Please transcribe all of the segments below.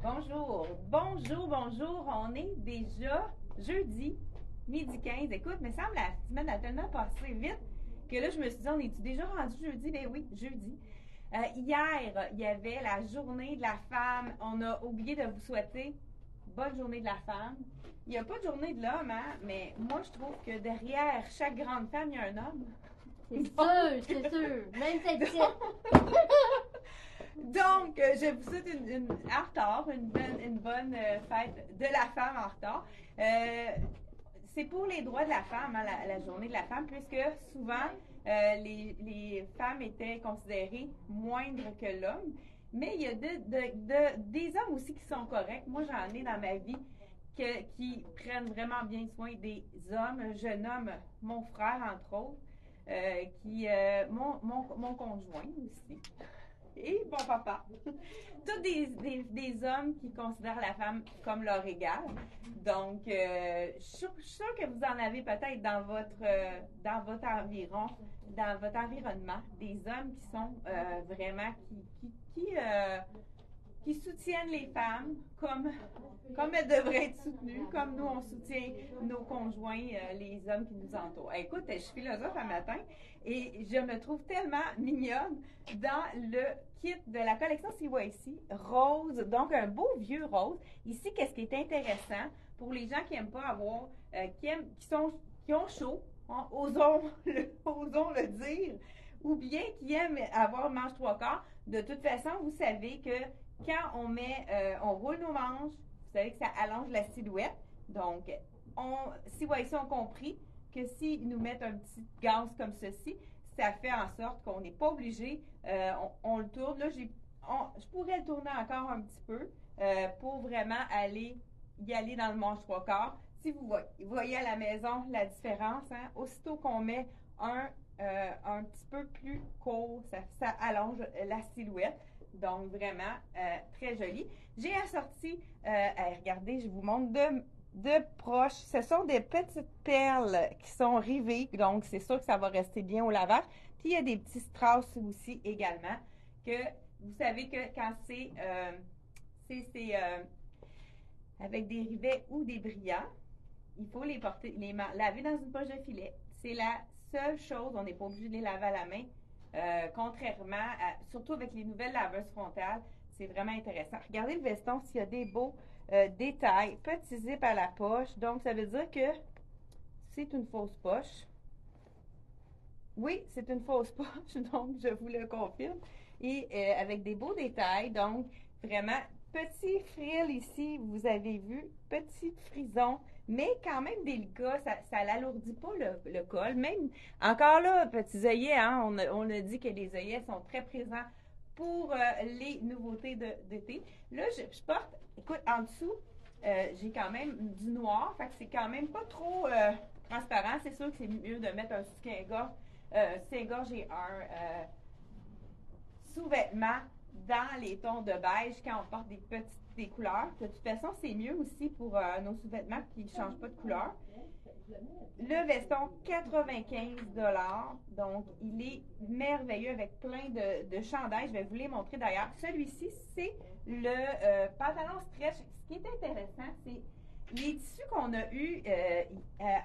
Bonjour, bonjour, bonjour. On est déjà jeudi, midi 15. Écoute, me semble la semaine a tellement passé vite que là, je me suis dit, on est-tu déjà rendu jeudi? Ben oui, jeudi. Hier, il y avait la journée de la femme. On a oublié de vous souhaiter bonne journée de la femme. Il n'y a pas de journée de l'homme, hein? Mais moi, je trouve que derrière chaque grande femme, il y a un homme. C'est sûr, c'est sûr. Même cette Donc, je vous souhaite en retard, une bonne fête de la femme en retard. C'est pour les droits de la femme, hein, la journée de la femme, puisque souvent, les femmes étaient considérées moindres que l'homme. Mais il y a des hommes aussi qui sont corrects. Moi, j'en ai dans ma vie qui prennent vraiment bien soin des hommes. Je nomme mon frère, entre autres, mon conjoint aussi. Et mon papa. Tous des hommes qui considèrent la femme comme leur égale. Donc, je suis sûre que vous en avez peut-être dans votre environnement, des hommes qui sont vraiment qui soutiennent les femmes comme elles devraient être soutenues, comme nous on soutient nos conjoints, les hommes qui nous entourent. Écoute, je suis philosophe un matin et je me trouve tellement mignonne dans le kit de la collection CYC rose, donc un beau vieux rose. Ici, qu'est-ce qui est intéressant pour les gens qui n'aiment pas avoir, qui ont chaud, hein, osons le dire, ou bien qui aiment avoir manche trois quarts. De toute façon, vous savez que quand on roule nos manches, vous savez que ça allonge la silhouette. Donc, CYC ont compris que s'ils nous mettent un petit gaz comme ceci, ça fait en sorte qu'on n'est pas obligé, on le tourne. Là, je pourrais le tourner encore un petit peu pour vraiment y aller dans le manche trois quarts. Si vous voyez à la maison la différence, hein, aussitôt qu'on met un petit peu plus court, ça allonge la silhouette. Donc, vraiment très joli. J'ai assorti, regardez, je vous montre de proche. Ce sont des petites perles qui sont rivées. Donc, c'est sûr que ça va rester bien au lavage. Puis, il y a des petits strass aussi également que vous savez que quand c'est avec des rivets ou des brillants, il faut les laver dans une poche de filet. C'est la seule chose, on n'est pas obligé de les laver à la main. Contrairement surtout avec les nouvelles laveuses frontales, c'est vraiment intéressant. Regardez le veston, s'il y a des beaux détails, petit zip à la poche, donc ça veut dire que c'est une fausse poche. Oui, c'est une fausse poche, donc je vous le confirme. Et avec des beaux détails, donc vraiment petit frill ici, vous avez vu, petit frison, mais quand même délicat, ça l'alourdit pas le col. Même, encore là, petits œillets, hein, on a dit que les œillets sont très présents pour les nouveautés d'été. Là, je porte, écoute, en dessous, j'ai quand même du noir, fait que c'est quand même pas trop transparent. C'est sûr que c'est mieux de mettre un soutien-gorge et un sous-vêtement dans les tons de beige quand on porte des couleurs. De toute façon, c'est mieux aussi pour nos sous-vêtements qui ne changent pas de couleur. Le veston, 95 $. Donc, il est merveilleux avec plein de chandails. Je vais vous les montrer d'ailleurs. Celui-ci, c'est le pantalon stretch. Ce qui est intéressant, c'est les tissus qu'on a eus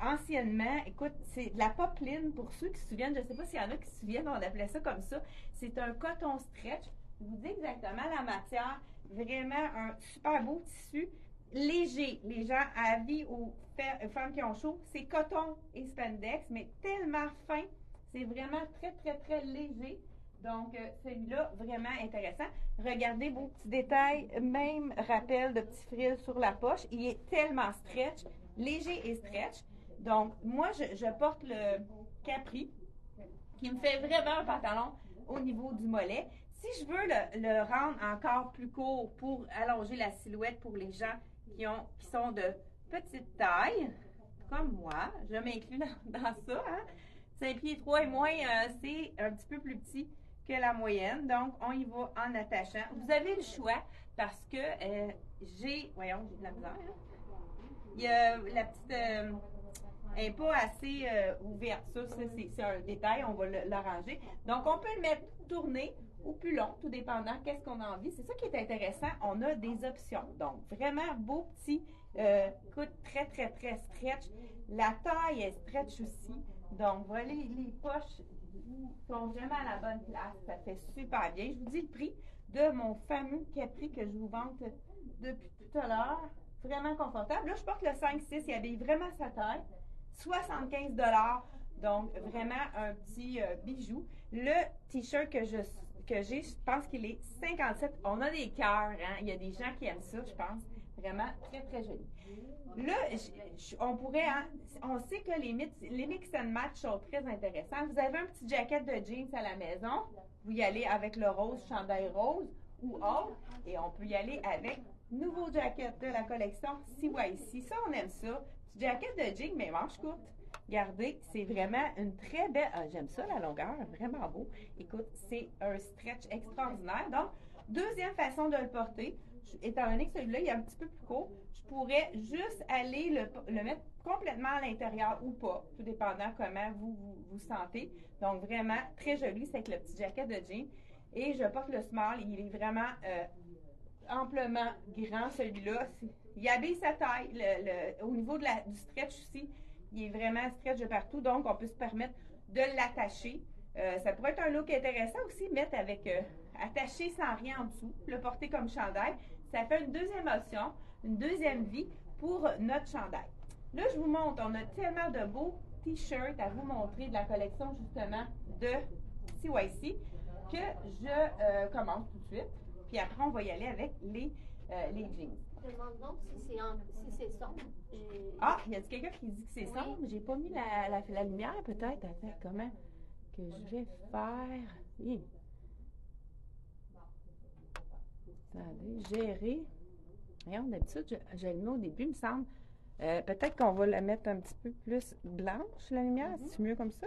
anciennement. Écoute, c'est de la popeline pour ceux qui se souviennent. Je ne sais pas s'il y en a qui se souviennent, on appelait ça comme ça. C'est un coton stretch. Je vous dis exactement la matière. Vraiment un super beau tissu. Léger. Les gens avis aux femmes qui ont chaud, c'est coton et spandex, mais tellement fin. C'est vraiment très, très, très léger. Donc, celui-là, vraiment intéressant. Regardez vos petits détails, même rappel de petits frills sur la poche. Il est tellement stretch, léger et stretch. Donc, moi, je porte le Capri, qui me fait vraiment un pantalon au niveau du mollet. Si je veux le rendre encore plus court pour allonger la silhouette pour les gens qui sont de petite taille, comme moi, je m'inclus dans ça, hein? 5 pieds 3 et moins, c'est un petit peu plus petit que la moyenne. Donc, on y va en attachant. Vous avez le choix parce que voyons, j'ai de la misère. Hein? Il y a la petite, elle n'est pas assez ouverte. Ça, c'est un détail, on va l'arranger. Donc, on peut le mettre tourné ou plus long, tout dépendant qu'est-ce qu'on a envie. C'est ça qui est intéressant. On a des options. Donc, vraiment beau petit, écoute, très, très, très stretch. La taille est stretch aussi. Donc, voilà, les poches sont vraiment à la bonne place. Ça fait super bien. Je vous dis le prix de mon fameux Capri que je vous vante depuis tout à l'heure. Vraiment confortable. Là, je porte le 5-6. Il habille vraiment sa taille. 75 $. Donc, vraiment un petit bijou. Le t-shirt que j'ai, je pense qu'il est 57. On a des cœurs, hein? Il y a des gens qui aiment ça, je pense. Vraiment très, très joli. Là, on pourrait, hein, on sait que les mix and match sont très intéressants. Vous avez un petit jacket de jeans à la maison. Vous y allez avec le rose, chandail rose ou autre. Et on peut y aller avec nouveau jacket de la collection CYC. Ça, on aime ça. Petit jacket de jeans, mais manches courtes. Regardez, c'est vraiment une très belle... Ah, j'aime ça, la longueur, vraiment beau. Écoute, c'est un stretch extraordinaire. Donc, deuxième façon de le porter, étant donné que celui-là, il est un petit peu plus court, je pourrais juste aller le mettre complètement à l'intérieur ou pas, tout dépendant comment vous sentez. Donc, vraiment très joli, c'est avec le petit jacket de jean. Et je porte le small, il est vraiment amplement grand, celui-là. Il habille sa taille. Au niveau du stretch aussi, il est vraiment stretch de partout, donc on peut se permettre de l'attacher. Ça pourrait être un look intéressant aussi, mettre avec attaché sans rien en dessous, le porter comme chandail. Ça fait une deuxième option, une deuxième vie pour notre chandail. Là, je vous montre, on a tellement de beaux t-shirts à vous montrer de la collection justement de CYC que je commence tout de suite. Puis après, on va y aller avec les jeans. Je me demande donc si c'est sombre. Ah, il y a quelqu'un qui dit que c'est sombre. J'ai pas mis la lumière peut-être. Attends, comment que je vais faire? Hi. Attendez, gérer. Voyons, d'habitude, je le mets au début, il me semble. Peut-être qu'on va la mettre un petit peu plus blanche, la lumière. C'est mieux comme ça?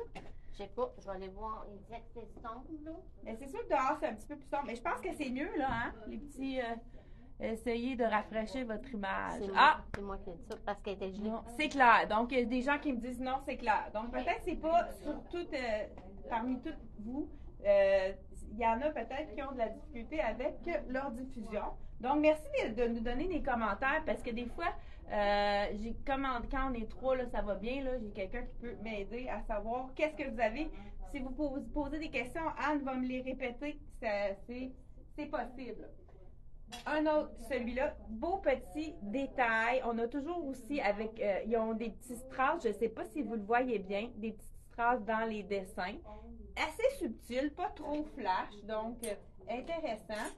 Je sais pas, je vais aller voir. Il disait que c'était sombre, là. Mais c'est sûr que dehors, c'est un petit peu plus sombre. Mais je pense que c'est mieux, là, hein? Les petits... essayez de rafraîchir votre image. C'est moi qui ai dit ça, parce qu'elle était gelée. Non, c'est clair. Donc, il y a des gens qui me disent non, c'est clair. Donc, peut-être que c'est pas sur toutes, parmi toutes vous, il y en a peut-être qui ont de la difficulté avec leur diffusion. Donc, merci de nous donner des commentaires parce que des fois, quand on est trois, là, ça va bien. Là, j'ai quelqu'un qui peut m'aider à savoir qu'est-ce que vous avez. Si vous posez des questions, Anne va me les répéter. C'est possible. Un autre, celui-là, beau petit détail. On a toujours aussi avec, ils ont des petits strass, je ne sais pas si vous le voyez bien, des petits strass dans les dessins. Assez subtil, pas trop flash, donc intéressant.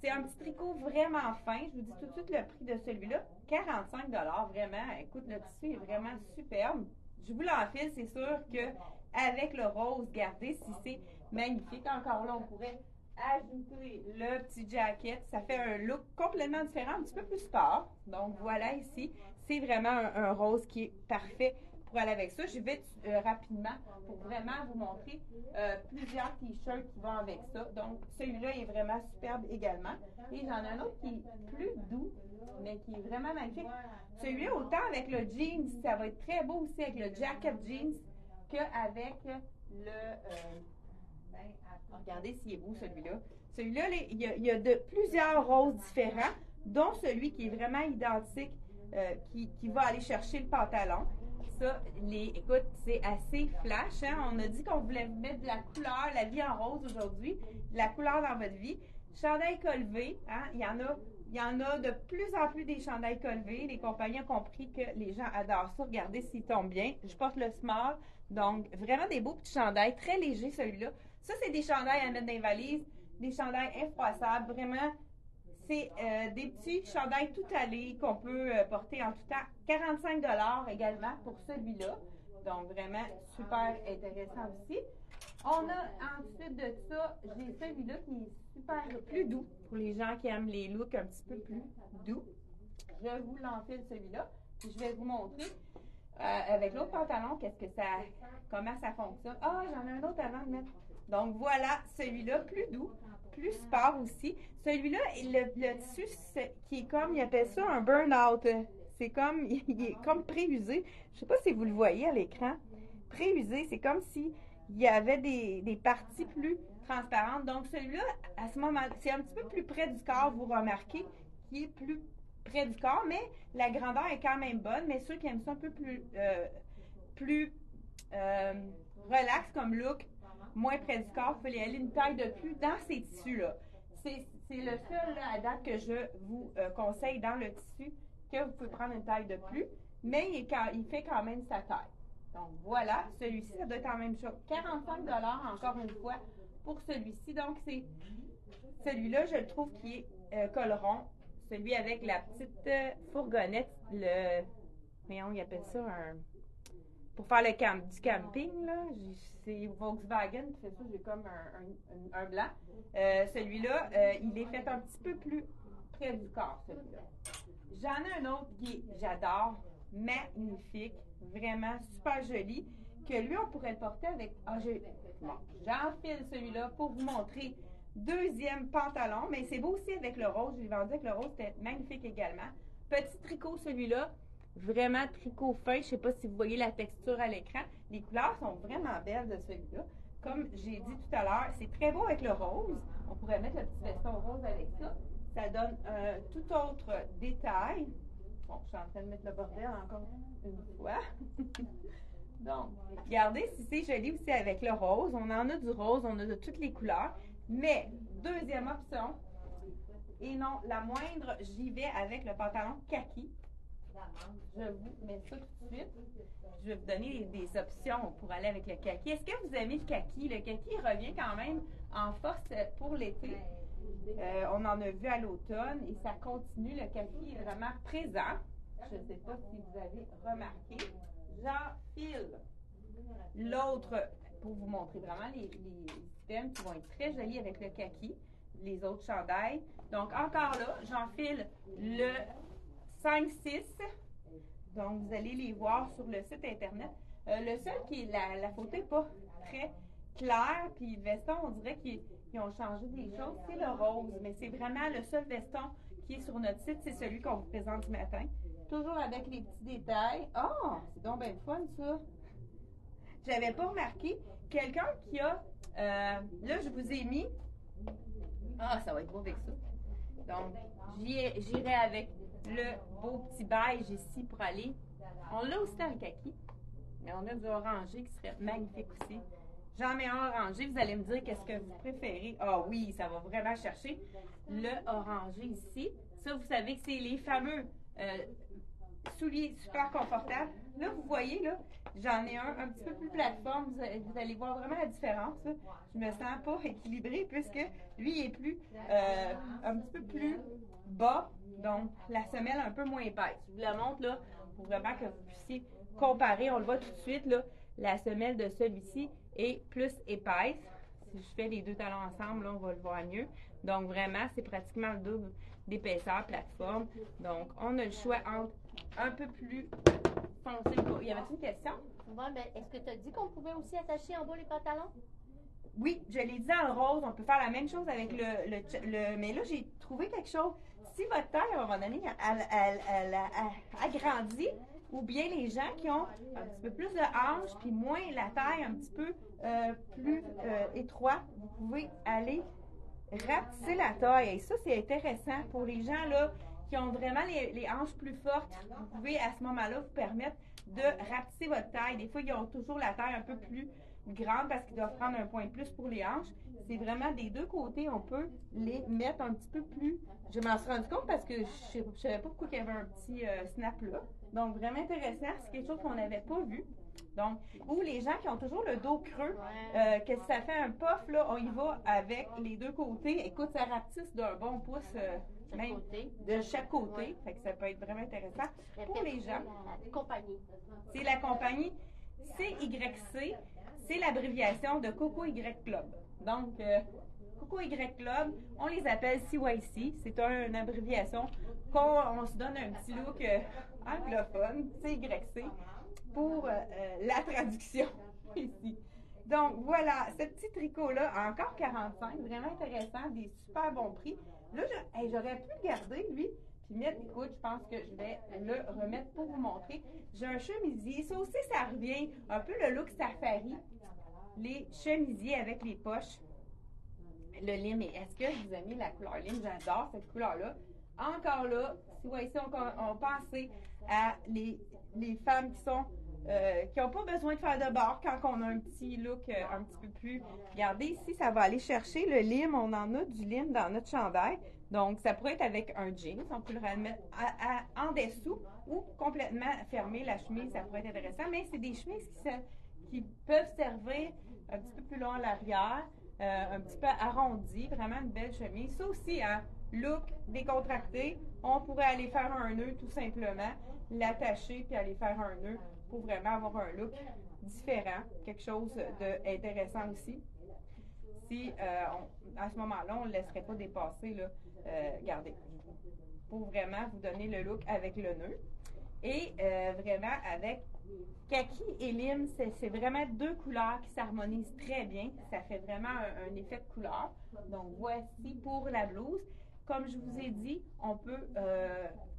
C'est un petit tricot vraiment fin. Je vous dis tout de suite le prix de celui-là, 45 $, vraiment. Écoute, le tissu est vraiment superbe. Je vous l'enfile, c'est sûr que avec le rose, regardez si c'est magnifique. Encore là, on pourrait ajouter le petit jacket. Ça fait un look complètement différent, un petit peu plus sport. Donc voilà ici, c'est vraiment un rose qui est parfait pour aller avec ça. Je vais rapidement pour vraiment vous montrer plusieurs t-shirts qui vont avec ça. Donc celui-là est vraiment superbe également. Et j'en ai un autre qui est plus doux, mais qui est vraiment magnifique. Celui-là, autant avec le jeans, ça va être très beau aussi avec le jacket jeans qu'avec regardez s'il est beau celui-là. Celui-là, il y a de plusieurs roses différents, dont celui qui est vraiment identique, qui va aller chercher le pantalon. Ça, écoute, c'est assez flash. Hein? On a dit qu'on voulait mettre de la couleur, la vie en rose aujourd'hui, de la couleur dans votre vie. Chandail colvé, hein? Il y en a de plus en plus des chandails colvés. Les compagnies ont compris que les gens adorent ça. Regardez s'il tombe bien. Je porte le small. Donc, vraiment des beaux petits chandails, très légers celui-là. Ça, c'est des chandails à mettre dans les valises, des chandails infroissables. Vraiment, c'est des petits chandails tout allés qu'on peut porter en tout temps. 45 $ également pour celui-là. Donc, vraiment super intéressant aussi. On a ensuite de ça, j'ai celui-là qui est super plus doux pour les gens qui aiment les looks un petit peu plus doux. Je vous l'enfile celui-là. Puis je vais vous montrer avec l'autre pantalon comment ça fonctionne. Ah, j'en ai un autre avant de mettre. Donc voilà, celui-là plus doux, plus sport aussi. Celui-là, le tissu qui est comme, il appelle ça un burn-out. C'est comme, il est comme pré-usé. Je ne sais pas si vous le voyez à l'écran. Pré-usé, c'est comme si il y avait des parties plus transparente. Donc, celui-là, à ce moment, c'est un petit peu plus près du corps, vous remarquez, qui est plus près du corps, mais la grandeur est quand même bonne. Mais ceux qui aiment ça un peu plus relax comme look, moins près du corps, vous pouvez aller une taille de plus dans ces tissus-là. C'est le seul là, à date que je vous conseille dans le tissu que vous pouvez prendre une taille de plus, mais il fait quand même sa taille. Donc voilà, celui-ci, ça doit être la même chose. 45 $ encore une fois pour celui-ci. Donc c'est celui-là, je le trouve qui est col rond. Celui avec la petite fourgonnette, voyons, il appelle ça pour faire du camping, là. C'est Volkswagen qui fait ça, j'ai comme un blanc. Celui-là, il est fait un petit peu plus près du corps, celui-là. J'en ai un autre j'adore, magnifique, vraiment super joli, que lui, on pourrait le porter avec... j'enfile celui-là pour vous montrer deuxième pantalon, mais c'est beau aussi avec le rose. Je l'ai vendu avec le rose, c'était magnifique également. Petit tricot, celui-là, vraiment tricot fin. Je ne sais pas si vous voyez la texture à l'écran. Les couleurs sont vraiment belles de celui-là. Comme j'ai dit tout à l'heure, c'est très beau avec le rose. On pourrait mettre le petit veston rose avec ça. Ça donne un tout autre détail. Bon, je suis en train de mettre le bordel encore une fois. Donc, regardez si c'est joli aussi avec le rose. On en a du rose, on a de toutes les couleurs. Mais, deuxième option, et non la moindre, j'y vais avec le pantalon kaki. Je vous mets ça tout de suite. Je vais vous donner des options pour aller avec le kaki. Est-ce que vous aimez le kaki? Le kaki revient quand même en force pour l'été. On en a vu à l'automne et ça continue. Le kaki est vraiment présent. Je ne sais pas si vous avez remarqué. J'enfile l'autre pour vous montrer vraiment les items qui vont être très jolis avec le kaki. Les autres chandails. Donc, encore là, j'enfile le 5-6. Donc, vous allez les voir sur le site Internet. Le seul qui est, la photo n'est pas très claire, puis le veston, on dirait qu'ils ont changé des choses, c'est le rose. Mais c'est vraiment le seul veston qui est sur notre site, c'est celui qu'on vous présente ce matin. Toujours avec les petits détails. Oh, c'est donc bien fun, ça. J'avais pas remarqué. Quelqu'un qui a... là, je vous ai mis... Ah, ça va être beau avec ça. Donc, j'irai avec le beau petit beige ici pour aller. On l'a aussi dans le kaki, mais on a du orangé qui serait magnifique aussi. J'en mets un orangé. Vous allez me dire qu'est-ce que vous préférez. Ah oui, ça va vraiment chercher le orangé ici. Ça, vous savez que c'est les fameux souliers super confortables. Là, vous voyez, là, j'en ai un petit peu plus plateforme. Vous allez voir vraiment la différence. Là. Je me sens pas équilibrée puisque lui il est plus un petit peu plus bas. Donc, la semelle un peu moins épaisse. Je vous la montre là pour vraiment que vous puissiez comparer. On le voit tout de suite, là, la semelle de celui-ci est plus épaisse. Si je fais les deux talons ensemble, là, on va le voir mieux. Donc, vraiment, c'est pratiquement le double d'épaisseur plateforme. Donc, on a le choix entre un peu plus foncé. Il y avait une question? Bon, ben, est-ce que tu as dit qu'on pouvait aussi attacher en bas les pantalons? Oui, je l'ai dit dans le rose. On peut faire la même chose avec mais là, j'ai trouvé quelque chose. Si votre taille, à un moment donné, elle agrandit, ou bien les gens qui ont un petit peu plus de hanches, puis moins la taille un petit peu plus étroite, vous pouvez aller rapetisser la taille. Et ça, c'est intéressant pour les gens là qui ont vraiment les hanches plus fortes. Vous pouvez à ce moment-là vous permettre de rapetisser votre taille. Des fois, ils ont toujours la taille un peu plus grande parce qu'ils doivent prendre un point de plus pour les hanches. C'est vraiment des deux côtés, on peut les mettre un petit peu plus. Je m'en suis rendu compte parce que je ne savais pas pourquoi il y avait un petit snap là. Donc, vraiment intéressant. C'est quelque chose qu'on n'avait pas vu. Donc, ou les gens qui ont toujours le dos creux, que ça fait un puff, là, on y va avec les deux côtés. Écoute, ça rapetisse d'un bon pouce même de chaque côté. Fait que ça peut être vraiment intéressant pour les gens. La compagnie. C'est la compagnie CYC. C'est l'abréviation de Coco Y Club. Donc, Coco Y Club, on les appelle CYC. C'est une abréviation qu'on se donne un petit look anglophone, CYC, pour la traduction ici. Donc, voilà, ce petit tricot-là, encore 45, vraiment intéressant, des super bons prix. Là, j'aurais pu le garder, lui, puis mettre, écoute, je pense que je vais le remettre pour vous montrer. J'ai un chemisier, ça aussi, ça revient un peu le look safari. Les chemisiers avec les poches. Le lime, est-ce que vous aimez la couleur lime? J'adore cette couleur-là. Encore là, si vous voyez ici, on pensait à les femmes qui n'ont pas besoin de faire de bord quand on a un petit look un petit peu plus. Regardez ici, ça va aller chercher le lime. On en a du lime dans notre chandail. Donc, ça pourrait être avec un jeans. On peut le remettre en dessous ou complètement fermer la chemise. Ça pourrait être intéressant. Mais c'est des chemises qui peuvent servir un petit peu plus long à l'arrière, un petit peu arrondi. Vraiment une belle chemise. Ça aussi, un look décontracté. On pourrait aller faire un nœud tout simplement, l'attacher puis aller faire un nœud pour vraiment avoir un look différent, quelque chose d'intéressant aussi. Si à ce moment-là, on ne le laisserait pas dépasser, là, regardez, pour vraiment vous donner le look avec le nœud. Et vraiment avec kaki et lime, c'est vraiment deux couleurs qui s'harmonisent très bien. Ça fait vraiment un effet de couleur. Donc voici pour la blouse. Comme je vous ai dit, on peut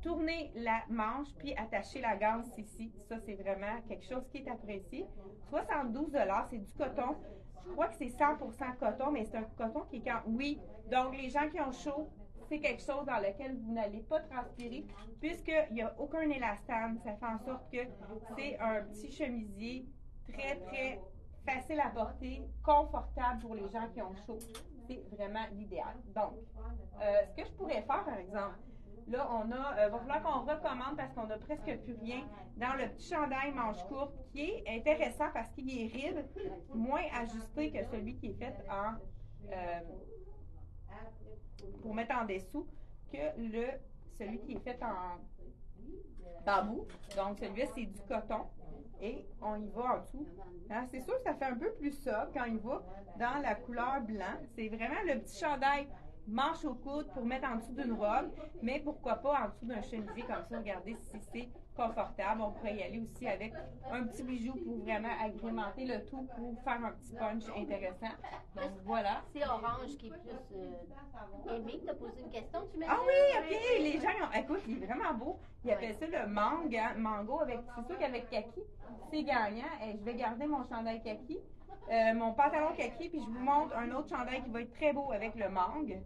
tourner la manche puis attacher la ganse ici. Ça, c'est vraiment quelque chose qui est apprécié. 72 $, c'est du coton. Je crois que c'est 100% coton, mais c'est un coton qui est quand... Oui, donc les gens qui ont chaud, c'est quelque chose dans lequel vous n'allez pas transpirer puisqu'il n'y a aucun élastane. Ça fait en sorte que c'est un petit chemisier très, très facile à porter, confortable pour les gens qui ont chaud. C'est vraiment l'idéal. Donc, ce que je pourrais faire, par exemple, là, va falloir qu'on recommande parce qu'on n'a presque plus rien dans le petit chandail manche courte qui est intéressant parce qu'il est ride, moins ajusté que celui qui est fait pour mettre en dessous que celui qui est fait en bambou. Donc, celui-là, c'est du coton. Et on y va en dessous. Hein, c'est sûr que ça fait un peu plus sobre quand il va dans la couleur blanc. C'est vraiment le petit chandail manche au coude pour mettre en dessous d'une robe, mais pourquoi pas en dessous d'un chemisier comme ça. Regardez si c'est confortable. On pourrait y aller aussi avec un petit bijou pour vraiment agrémenter le tout pour faire un petit punch intéressant. Donc voilà. C'est Orange qui est plus aimé. Tu as posé une question, tu m'as dit? Ah oui, ok. Les gens, écoute, il est vraiment beau. Ils appellent ça le mango avec, c'est sûr qu'avec kaki, c'est gagnant. Et je vais garder mon chandail kaki, mon pantalon kaki, puis je vous montre un autre chandail qui va être très beau avec le mangue.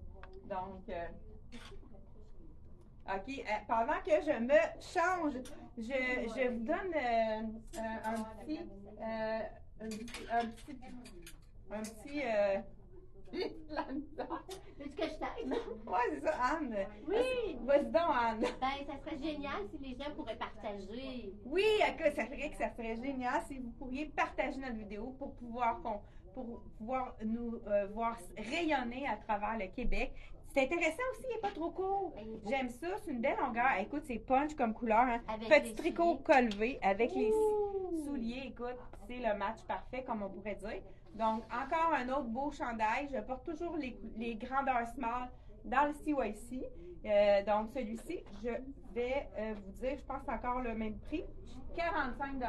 Donc, OK. Pendant que je me change, je vous donne un petit Veux-tu que je t'aide? Ouais, c'est ça, Anne. Oui! Vas-y donc, Anne. Ben, ça serait génial si les gens pourraient partager. Oui, écoute, ça serait génial si vous pourriez partager notre vidéo pour pouvoir nous voir rayonner à travers le Québec. C'est intéressant aussi, il n'est pas trop court. J'aime ça, c'est une belle longueur. Écoute, c'est punch comme couleur. Hein. Petit tricot collevé avec les souliers. Écoute, c'est le match parfait, comme on pourrait dire. Donc, encore un autre beau chandail. Je porte toujours les grandeurs small dans le CYC. Donc, celui-ci, je vais vous dire, je pense que c'est encore le même prix. 45 $.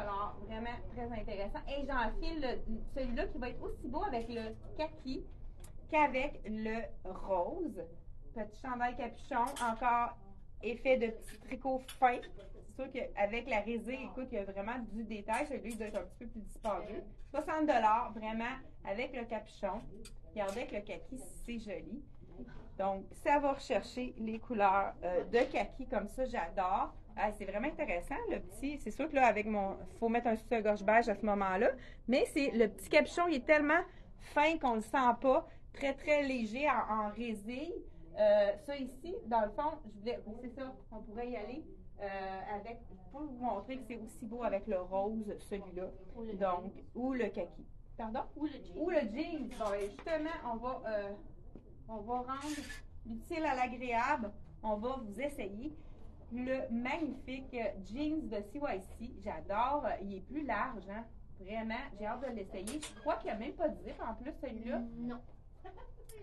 Vraiment très intéressant. Et j'enfile celui-là qui va être aussi beau avec le kaki qu'avec le rose. Petit chandail capuchon, encore effet de petit tricot fin. C'est sûr qu'avec la résille, écoute, il y a vraiment du détail. Celui-là, il doit être un petit peu plus dispendieux. 60 $, vraiment, avec le capuchon. Regardez avec le kaki, c'est joli. Donc, ça va rechercher les couleurs de kaki comme ça, j'adore. Ah, c'est vraiment intéressant, le petit. C'est sûr que là, avec faut mettre un soutien-gorge beige à ce moment-là. Mais le petit capuchon, il est tellement fin qu'on le sent pas. Très, très léger en résille. Ça ici, dans le fond, c'est ça, on pourrait y aller pour vous montrer que c'est aussi beau avec le rose, celui-là. Donc, ou le kaki. Pardon? Ou le jean. Ou le jean. Bon, justement, on va rendre l'utile à l'agréable. On va vous essayer le magnifique jeans de CYC. J'adore. Il est plus large, hein? Vraiment, j'ai hâte de l'essayer. Je crois qu'il n'y a même pas de zip en plus, celui-là. Non.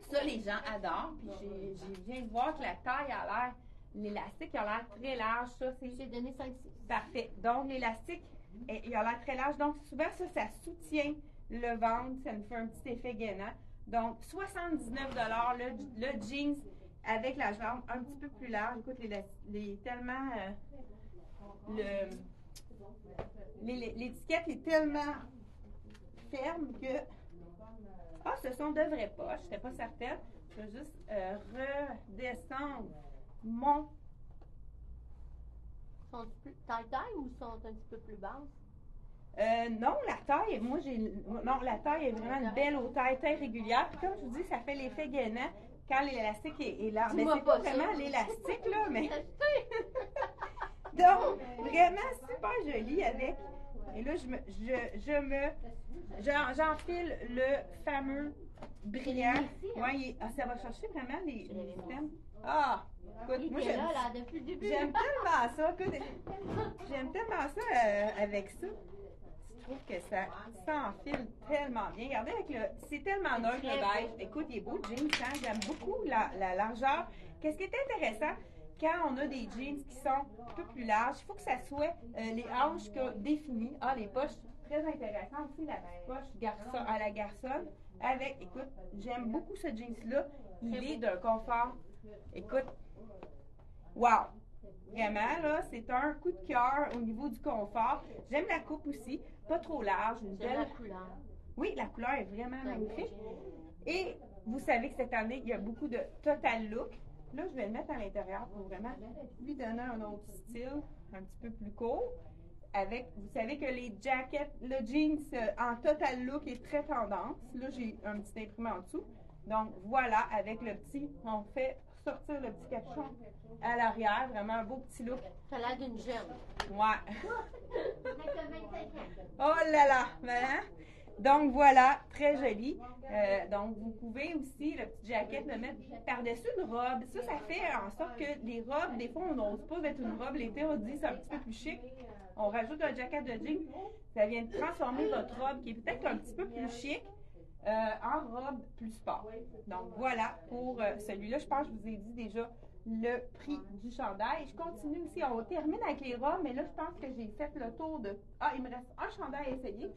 Ça, les gens adorent. Puis j'ai viens de voir que la taille a l'air, l'élastique a l'air très large. Ça, J'ai donné 5-6. parfait. Donc, l'élastique, il a l'air très large. Donc, souvent, ça soutient le ventre. Ça nous fait un petit effet gainant. Donc, 79 $, le jeans avec la jambe un petit peu plus large. Écoute, tellement... l'étiquette est tellement ferme que Ah, ce sont de vraies poches. Je n'étais pas certaine. Je vais juste redescendre mon... Sont-ils plus taille-taille ou sont un petit peu plus basses? Non, la taille, moi j'ai. Non, la taille est vraiment une belle haute taille, taille régulière. Puis comme je vous dis, ça fait l'effet gainant quand l'élastique est là. Mais c'est pas vraiment l'élastique, là, mais. Donc, vraiment super joli avec. Et là, j'enfile le fameux brillant. Ouais, ça va chercher vraiment les systèmes. Ah! Écoute, moi, là, depuis le début. j'aime tellement ça. Écoute, j'aime tellement ça avec ça. Je trouve que ça s'enfile tellement bien. Regardez avec le. C'est tellement neutre le beige. Écoute, il est beau le jean, hein? J'aime beaucoup la largeur. Qu'est-ce qui est intéressant? Quand on a des jeans qui sont un peu plus larges, il faut que ça soit les hanches définies. Ah, les poches, très intéressant aussi, la petite poche à la garçonne. Avec, écoute, j'aime beaucoup ce jeans-là. Il est d'un confort. Écoute, wow! Vraiment, là, c'est un coup de cœur au niveau du confort. J'aime la coupe aussi, pas trop large, une belle... la couleur. Oui, la couleur est vraiment magnifique. Et vous savez que cette année, il y a beaucoup de total look. Là, je vais le mettre à l'intérieur pour vraiment lui donner un autre style, un petit peu plus court. Avec, vous savez que les jackets, le jeans en total look est très tendance. Là, j'ai un petit imprimé en dessous. Donc, voilà, avec le petit, on fait sortir le petit capuchon à l'arrière. Vraiment un beau petit look. Ça a l'air d'une jeune. Ouais. Oh là là! Hein? Donc, voilà, très joli. Donc, vous pouvez aussi, le petit jacket, le mettre par-dessus une robe. Ça fait en sorte que les robes, des fois, on n'ose pas mettre une robe. L'été, on se dit c'est un petit peu plus chic. On rajoute un jacket de jean. Ça vient transformer votre robe, qui est peut-être un petit peu plus chic, en robe plus sport. Donc, voilà pour celui-là. Je pense que je vous ai dit déjà le prix du chandail. Je continue aussi. On termine avec les robes, mais là, je pense que j'ai fait le tour de... Ah, il me reste un chandail à essayer.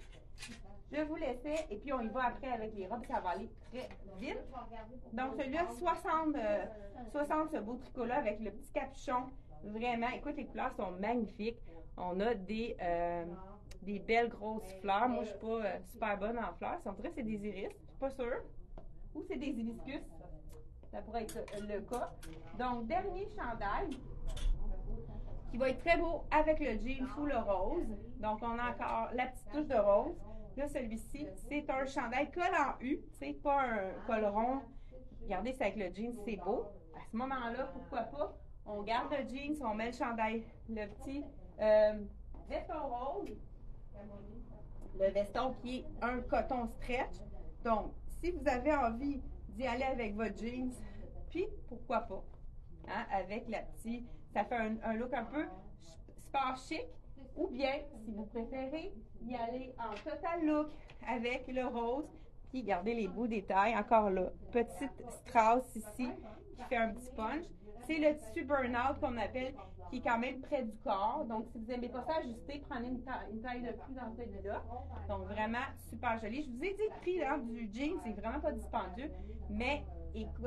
Je vous laissais, et puis on y va après avec les robes, ça va aller très vite. Donc celui-là, 60 ce beau tricot-là avec le petit capuchon. Vraiment, écoute, les couleurs sont magnifiques. On a des belles grosses fleurs. Moi, je suis pas super bonne en fleurs. On dirait que c'est des iris, je suis pas sûre. Ou c'est des hibiscus. Ça pourrait être le cas. Donc, dernier chandail qui va être très beau avec le jean sous le rose. Donc, on a encore la petite touche de rose. Là, celui-ci, c'est un chandail col en U, c'est pas un col rond. Regardez, c'est avec le jean, c'est beau. À ce moment-là, pourquoi pas, on garde le jeans, on met le chandail, le petit veston rose. Le veston qui est un coton stretch. Donc, si vous avez envie d'y aller avec votre jeans, puis pourquoi pas, hein, avec la petite, ça fait un look un peu sport chic. Ou bien, si vous préférez, y aller en total look avec le rose, puis gardez les beaux détails. Encore là, petite strass ici qui fait un petit punch. C'est le tissu burn-out qu'on appelle, qui est quand même près du corps. Donc, si vous n'aimez pas ça ajuster, prenez une taille de plus dans celui-là. Donc, vraiment super joli. Je vous ai dit le prix du jean, c'est vraiment pas dispendieux, mais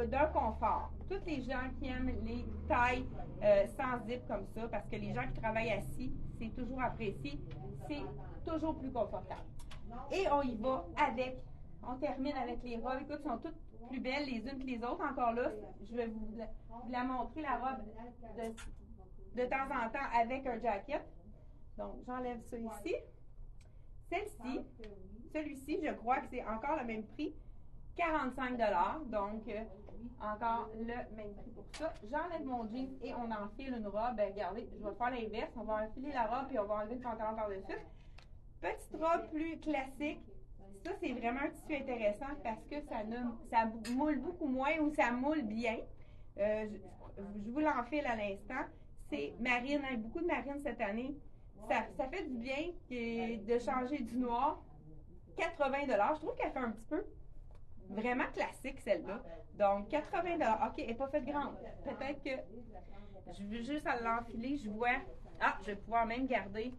d'un confort. Tous les gens qui aiment les tailles sans zip comme ça, parce que les gens qui travaillent assis, c'est toujours apprécié, c'est toujours plus confortable. Et on y va avec, on termine avec les robes. Écoute, elles sont toutes plus belles les unes que les autres. Encore là, je vais vous la montrer, la robe de temps en temps avec un jacket. Donc, j'enlève ça ici. Celle-ci, celui-ci, je crois que c'est encore le même prix. 45 $. Donc, encore le même prix pour ça. J'enlève mon jean et on enfile une robe. Ben, regardez, je vais faire l'inverse. On va enfiler la robe et on va enlever le pantalon par-dessus. Petite robe plus classique. Ça, c'est vraiment un tissu intéressant parce que ça moule beaucoup moins ou ça moule bien. Je vous l'enfile à l'instant. C'est marine, hein, beaucoup de marine cette année. Ça fait du bien de changer du noir. 80 $. Je trouve qu'elle fait un petit peu vraiment classique, celle-là. Donc, 80 $. OK, elle n'est pas faite grande. Peut-être que je veux juste à l'enfiler, je vois... Ah, je vais pouvoir même garder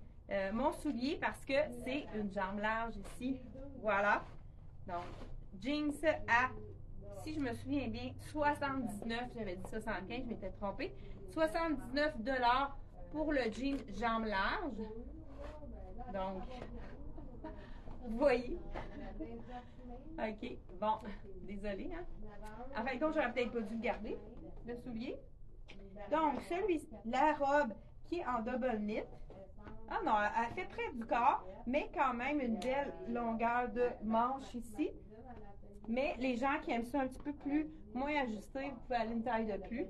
mon soulier parce que c'est une jambe large ici. Voilà. Donc, jeans à, si je me souviens bien, 79, j'avais dit 75, je m'étais trompée. 79 $ pour le jean jambe large. Donc, Vous voyez? OK. Bon. Désolée, hein? En fin de compte, j'aurais peut-être pas dû le garder, le soulier. Donc, celui-ci, la robe qui est en double knit. Ah non, elle fait près du corps, mais quand même une belle longueur de manche ici. Mais les gens qui aiment ça un petit peu plus, moins ajusté, vous pouvez aller une taille de plus.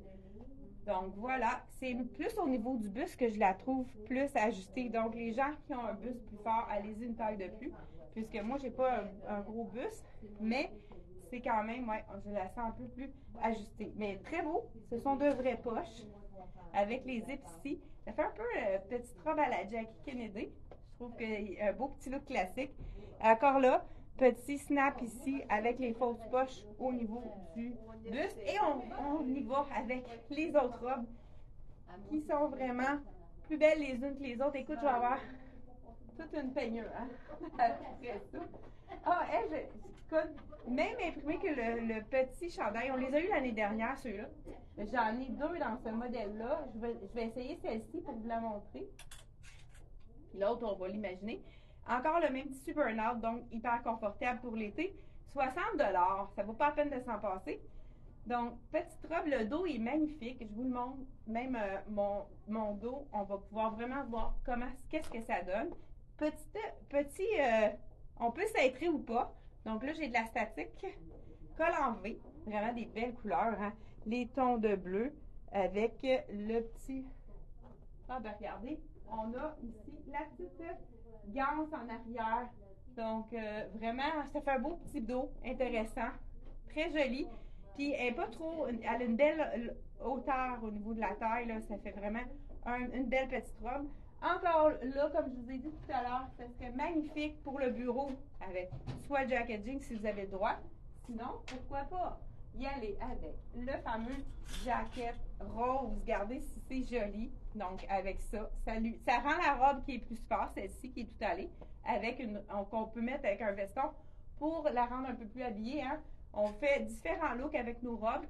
Donc voilà, c'est plus au niveau du buste que je la trouve plus ajustée. Donc les gens qui ont un buste plus fort, allez-y une taille de plus. Puisque moi, j'ai pas un gros buste, mais c'est quand même, ouais, je la sens un peu plus ajustée. Mais très beau, ce sont de vraies poches avec les zips ici. Ça fait un peu petite robe à la Jackie Kennedy. Je trouve qu'il y a un beau petit look classique. Encore là, petit snap ici avec les fausses poches au niveau du buste. Et on y va avec les autres robes qui sont vraiment plus belles les unes que les autres. Écoute, je vais avoir toute une peignure, hein? Après ça. Ah, écoute, même imprimé que le petit chandail, on les a eu l'année dernière, ceux-là. J'en ai deux dans ce modèle-là. Je vais essayer celle-ci pour vous la montrer. L'autre, on va l'imaginer. Encore le même petit burn-out, donc hyper confortable pour l'été. 60 $. Ça vaut pas la peine de s'en passer. Donc, petite robe, le dos est magnifique. Je vous le montre. Même mon dos, on va pouvoir vraiment voir qu'est-ce que ça donne. On peut s'aétrer ou pas. Donc là, j'ai de la statique. Col en V. Vraiment des belles couleurs, hein? Les tons de bleu avec le petit... Ah, ben regardez, on a ici la petite ganse en arrière. Donc, vraiment, ça fait un beau petit dos intéressant. Très joli. Puis, elle n'est pas trop... Elle a une belle hauteur au niveau de la taille. Là. Ça fait vraiment une belle petite robe. Encore là, comme je vous ai dit tout à l'heure, ça serait magnifique pour le bureau avec soit jacket jeans si vous avez le droit. Sinon, pourquoi pas y aller avec le fameux jacket rose. Regardez si c'est joli. Donc, avec ça, ça rend la robe qui est plus forte, celle-ci qui est tout allée, avec qu'on peut mettre avec un veston pour la rendre un peu plus habillée. Hein. On fait différents looks avec nos robes.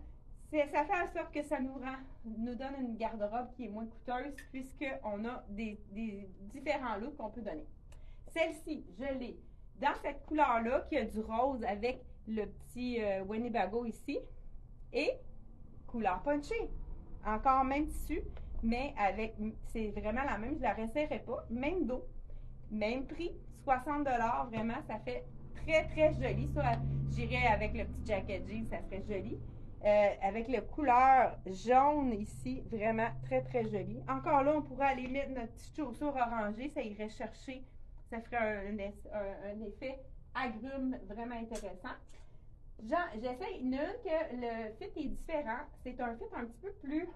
Ça fait en sorte que ça nous donne une garde-robe qui est moins coûteuse puisqu'on a des différents looks qu'on peut donner. Celle-ci, je l'ai dans cette couleur-là qui a du rose avec le petit Winnebago ici et couleur punchée. Encore même tissu, mais c'est vraiment la même, je la resserrerai pas. Même dos, même prix, 60 $, vraiment, ça fait très, très joli. Ça, j'irais avec le petit jacket jean, ça serait joli. Avec le couleur jaune ici, vraiment très, très joli. Encore là, on pourrait aller mettre notre petite chaussure orangée, ça irait chercher, ça ferait un effet agrume vraiment intéressant. J'essaie une que le fit est différent. C'est un fit un petit peu plus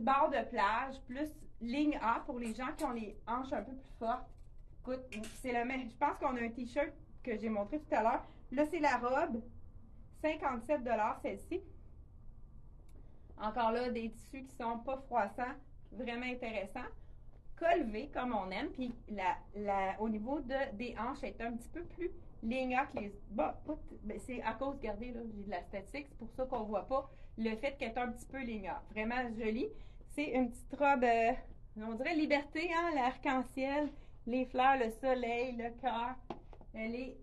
bord de plage, plus ligne A pour les gens qui ont les hanches un peu plus fortes. Écoute, c'est le même. Je pense qu'on a un t-shirt que j'ai montré tout à l'heure. Là, c'est la robe. 57 $ celle-ci. Encore là, des tissus qui sont pas froissants. Vraiment intéressants. Col V, comme on aime. Puis au niveau des hanches, elle est un petit peu plus ligne A que les... Bon, c'est à cause, regardez, là, j'ai de la statique. C'est pour ça qu'on voit pas le fait qu'elle est un petit peu ligne A. Vraiment jolie. C'est une petite robe, on dirait liberté, hein, l'arc-en-ciel, les fleurs, le soleil, le cœur. Elle est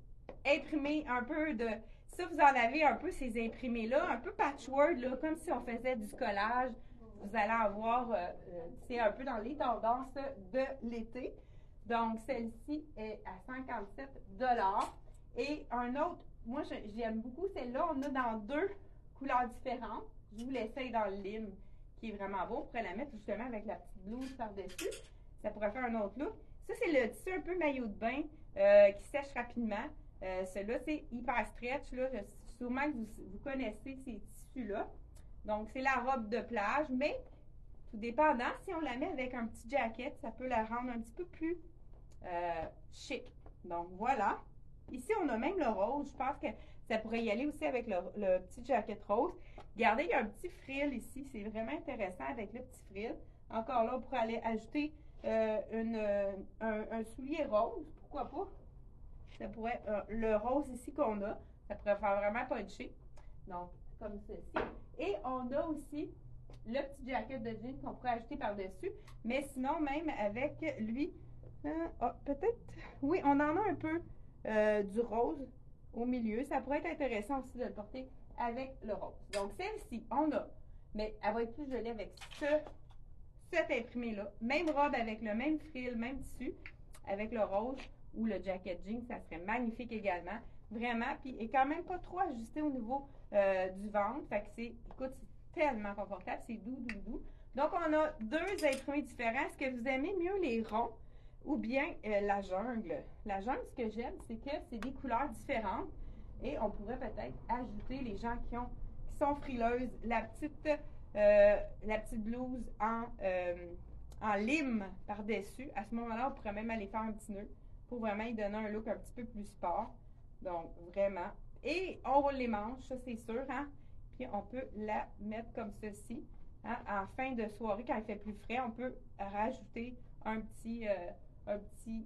imprimée un peu de... Ça, vous en avez un peu ces imprimés-là, un peu patchwork, là, comme si on faisait du collage. Vous allez avoir, c'est un peu dans les tendances de l'été. Donc, celle-ci est à 57 $. Et un autre, moi, j'aime beaucoup celle-là. On a dans deux couleurs différentes. Je vous l'essaye dans le lime, qui est vraiment beau. On pourrait la mettre justement avec la petite blouse par-dessus. Ça pourrait faire un autre look. Ça, c'est le tissu un peu maillot de bain qui sèche rapidement. Celui-là, c'est hyper stretch. Là. Sûrement que vous connaissez ces tissus-là. Donc, c'est la robe de plage, mais tout dépendant, si on la met avec un petit jacket, ça peut la rendre un petit peu plus chic. Donc, voilà. Ici, on a même le rose. Je pense que ça pourrait y aller aussi avec le petit jacket rose. Regardez, il y a un petit frill ici. C'est vraiment intéressant avec le petit frill. Encore là, on pourrait aller ajouter un soulier rose. Pourquoi pas? Ça pourrait, le rose ici qu'on a, ça pourrait faire vraiment puncher. Donc, comme ceci. Et on a aussi le petit jacket de jean qu'on pourrait ajouter par-dessus. Mais sinon, même avec lui, Peut-être, oui, on en a un peu du rose au milieu. Ça pourrait être intéressant aussi de le porter avec le rose. Donc, celle-ci, on a, mais elle va être plus jolie avec cet imprimé-là. Même robe avec le même frill, même tissu, avec le rose ou le jacket jean, ça serait magnifique également. Vraiment, puis il est quand même pas trop ajusté au niveau du ventre. Fait que écoute, c'est tellement confortable, c'est doux, doux, doux. Donc, on a deux imprimés différents. Est-ce que vous aimez mieux les ronds ou bien la jungle? La jungle, ce que j'aime, c'est que c'est des couleurs différentes et on pourrait peut-être ajouter les gens qui sont frileuses, la petite blouse en lime par-dessus. À ce moment-là, on pourrait même aller faire un petit nœud pour vraiment y donner un look un petit peu plus sport. Donc, vraiment. Et on roule les manches, ça c'est sûr, hein? Puis on peut la mettre comme ceci. Hein? En fin de soirée, quand il fait plus frais, on peut rajouter un petit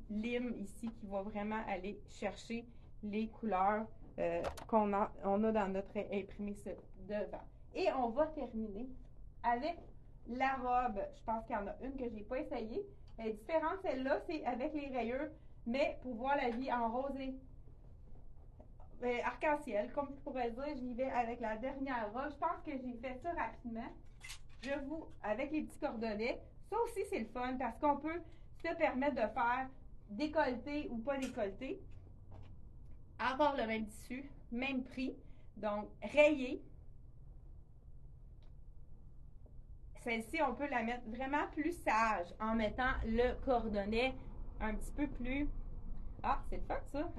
lime ici qui va vraiment aller chercher les couleurs qu'on a dans notre imprimé devant. Et on va terminer avec la robe. Je pense qu'il y en a une que je n'ai pas essayée. Elle est différente, celle-là, c'est avec les rayures, mais pour voir la vie en rose et arc-en-ciel, comme je pourrais dire, j'y vais avec la dernière robe. Je pense que j'ai fait ça rapidement. Avec les petits cordonnets, ça aussi c'est le fun parce qu'on peut se permettre de faire décolleté ou pas décolleté, avoir le même tissu, même prix, donc rayé. Celle-ci, on peut la mettre vraiment plus sage en mettant le cordonnet un petit peu plus... Ah, c'est le fun ça,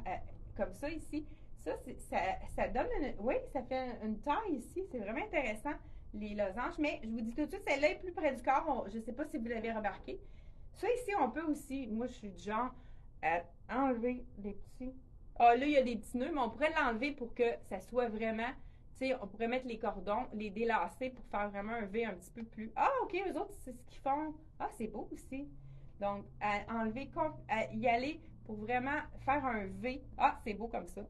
comme ça ici. Ça donne oui, ça fait une taille ici, c'est vraiment intéressant, les losanges, mais je vous dis tout de suite, celle-là est plus près du corps, je ne sais pas si vous l'avez remarqué. Ça ici, on peut aussi, moi je suis du genre à enlever les petits... Ah, là, il y a des petits nœuds, mais on pourrait l'enlever pour que ça soit vraiment... Tu sais, on pourrait mettre les cordons, les délacer pour faire vraiment un V un petit peu plus... Ah, OK, eux autres, c'est ce qu'ils font. Ah, c'est beau aussi. Donc, à y aller pour vraiment faire un V. Ah, c'est beau comme ça,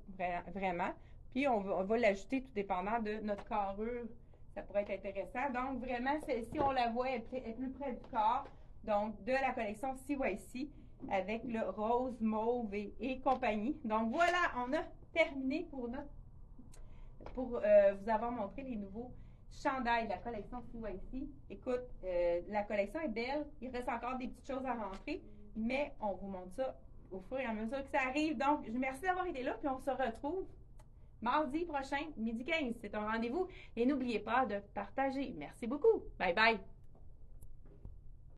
vraiment. Puis, on va l'ajouter tout dépendant de notre carrure. Ça pourrait être intéressant. Donc, vraiment, celle-ci, on la voit, elle est plus près du corps. Donc, de la collection CYC avec le rose, mauve et compagnie. Donc, voilà, on a terminé pour vous avoir montré les nouveaux chandails de la collection CYC. Écoute, la collection est belle. Il reste encore des petites choses à rentrer, mais on vous montre ça au fur et à mesure que ça arrive. Donc, je vous remercie d'avoir été là, puis on se retrouve mardi prochain, midi 15. C'est un rendez-vous. Et n'oubliez pas de partager. Merci beaucoup. Bye bye.